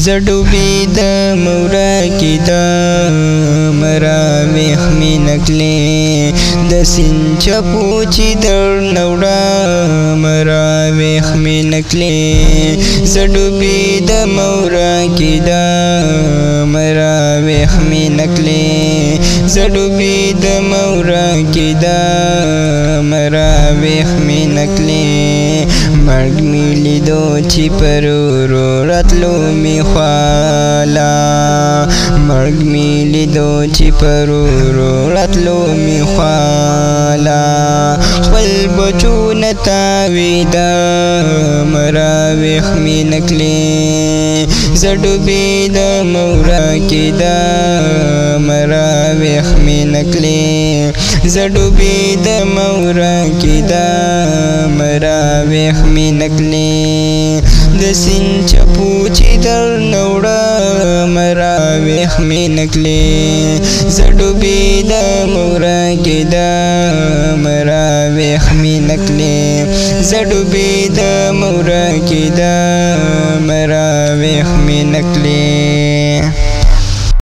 زډوبې د مورا کې د مراویخ مې نکلې د سیند چپو چې درنه وړه مراویخ مې نکلې زډوبې د مورا کې د مراویخ مې نکلې زډوبې د مورا کې د مراویخ مې نکلې مرګ مې لیدو چې پر ورو راتلو مې خواله مرګ مې لیدو چې پر ورو راتلو مې خواله خپل بچو نه تاوېده مراویخ مې نکلې زډوبې د مورا کې د مراویخ مې نکلې زډوبې د مورا کې د مراویخ مې نکلې د سیند چپو چې درنه وړه مراویخ مې نکلې زډوبې د مورا کې د مراویخ مې نکلې زډوبې د مورا کې د مراویخ مې نکلې